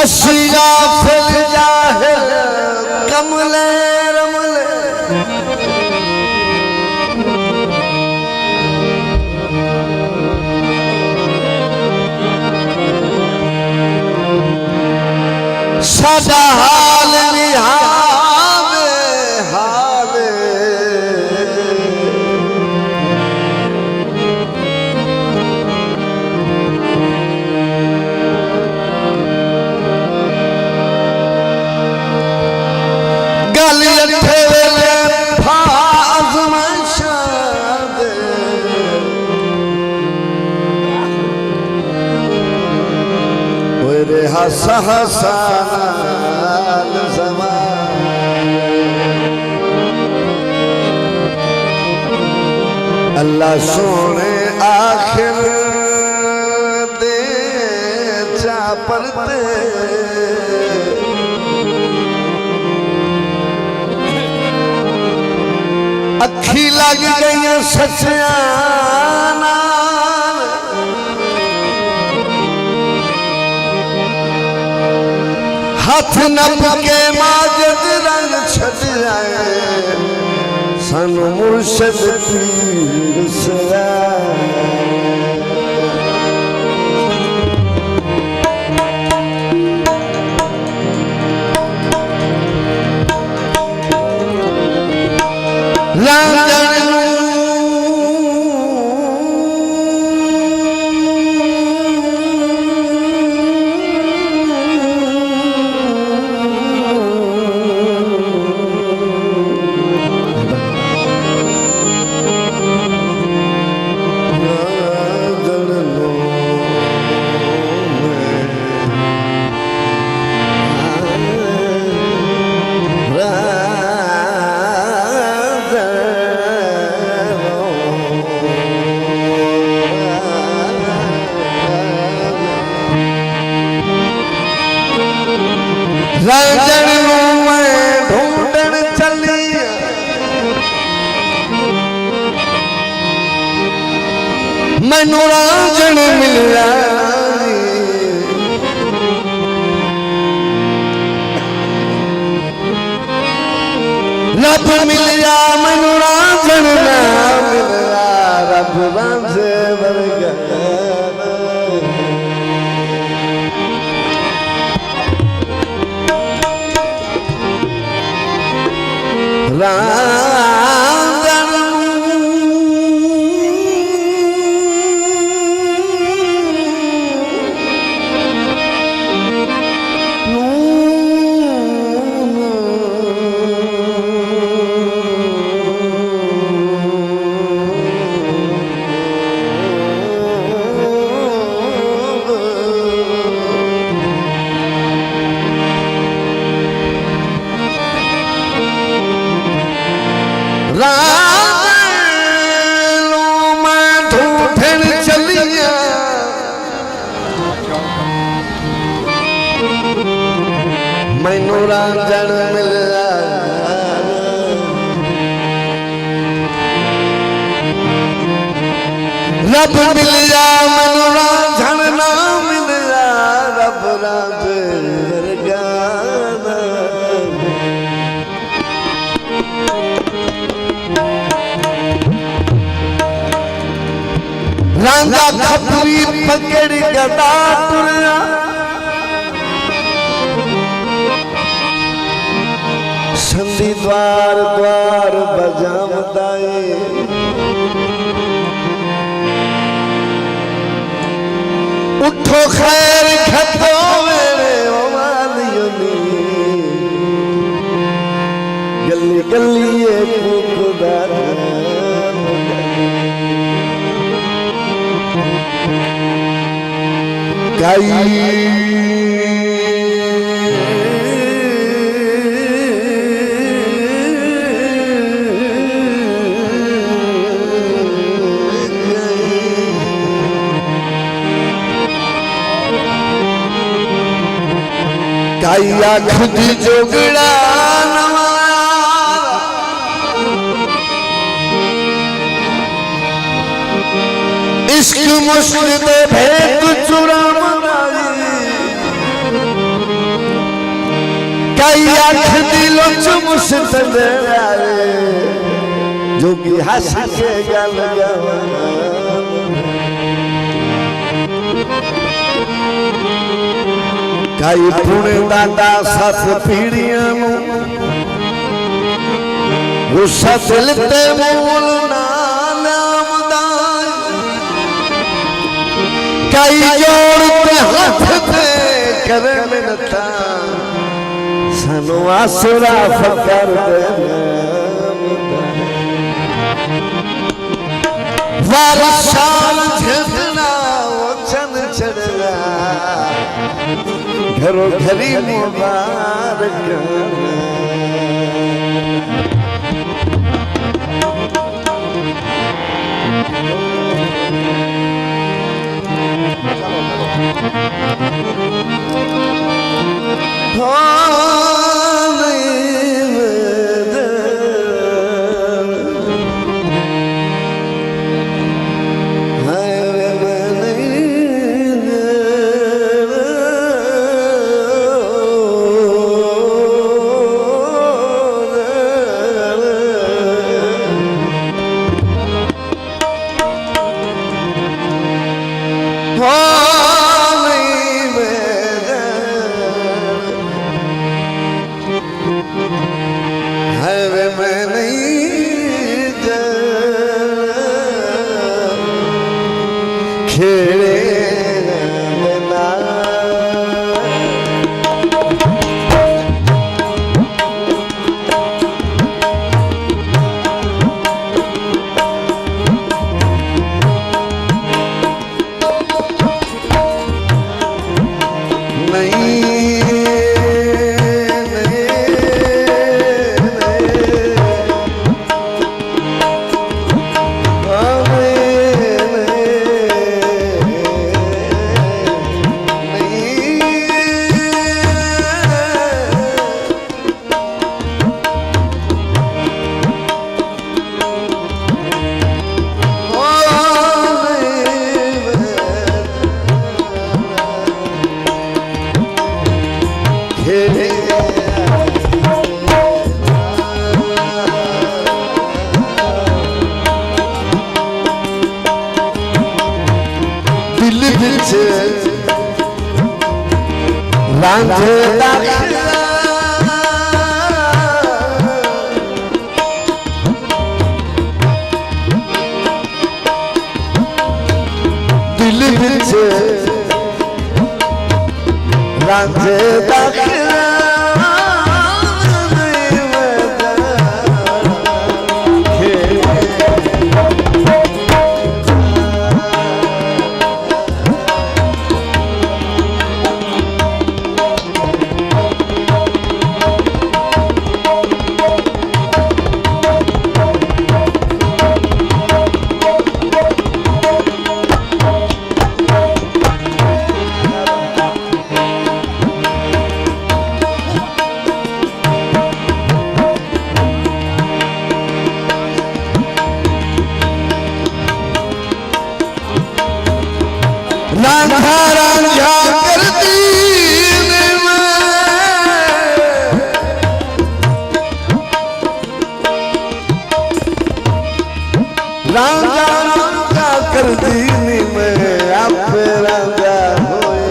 अशिया फिल जाहिल कमले रमले साडा हाल निहावे हावे गली अठे वेले फाज मशाद ओए रे हसा हसानाल ज़मान अल्लाह सोने आखिर दे चा पलते अखी लग गई सचिया हाथ नप के माजद रंग छट जाए सानू मुर्शद पीर सया रांझण में ढूंढण चली मैनू रांझण मिलिया रब मिलिया मैनू रांझण ना मिलिया रब रांझे वर्गा मैनू रांझण मिलिया रब मिलिया मैनू रांझण ना मिलिया रब रांझे वर्गा रांझा खपरी पकड़ गदा टुरिया संधी द्वार द्वार बजावदाए उठो खैर खतो मेरे वालियों ने गली गली खुदा गाई काया खुद जोगड़ा इश्क मुश्क दे भेद चुरा मनाई कई आँख दिलो चुमुस तंदरारे जोगी हंस के गल गवा कई पुणे दादा साथ पीड़ियां गुस्सा दिल ते मूल कई जोड़ते हाथ ते करे मिन्नता सानू आसरा फकर दे वारसाल झंडना वचन चढ़ना घरों घरी मुबारक रांझे दिल विच रांझे रांझा रांझा करती रांझा रांझा करती में आप रांझा होए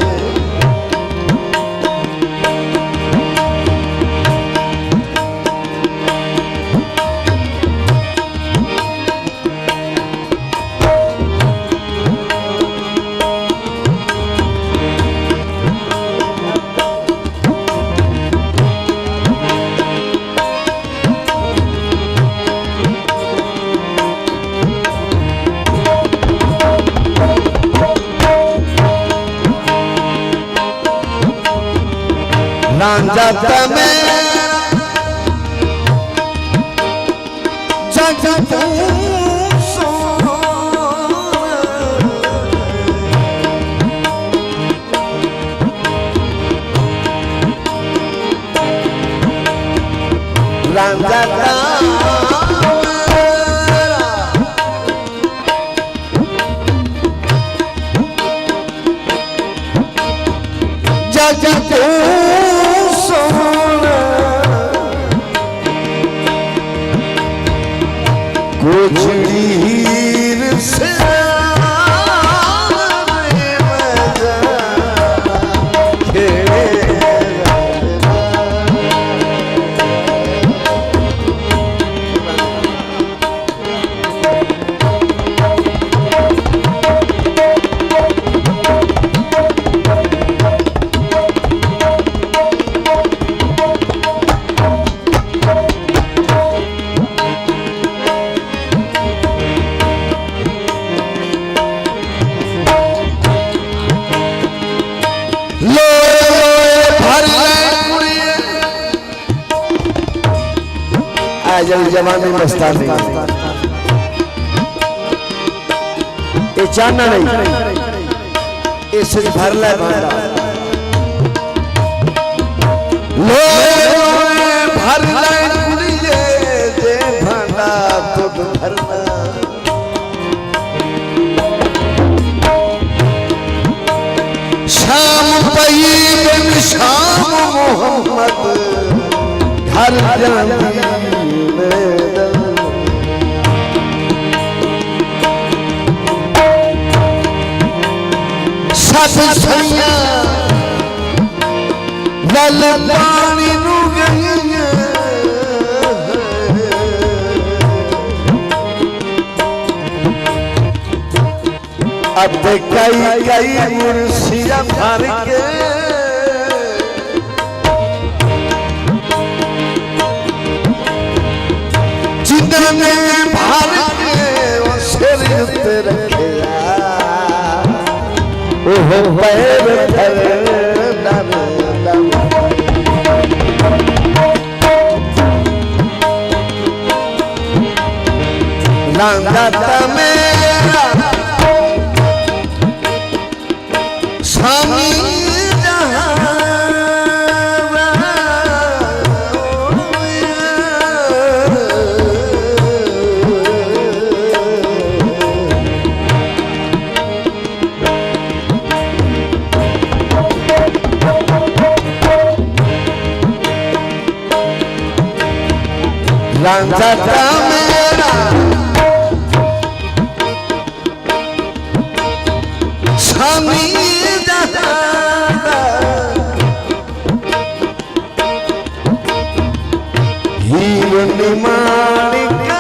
रांझा तमे जग रांझा जग सोना गोजड़ी हीर से जवानी मस्तानी ये जानना नहीं ये सिर्फ भर ले भांडा लो भर ले कुड़िए जे भांडा तो भरना शाम पई बिन शाम मोहम्मद घर जाती सब सैया लल पानी नू गईया अब कई कई मुर्शिया भर के जिन्होंने भर के वो सिर पे रखे ओहो पैर धर दम दम लांगा मेरा स्वामी लांगा मेरा स्वामी हीर माणिक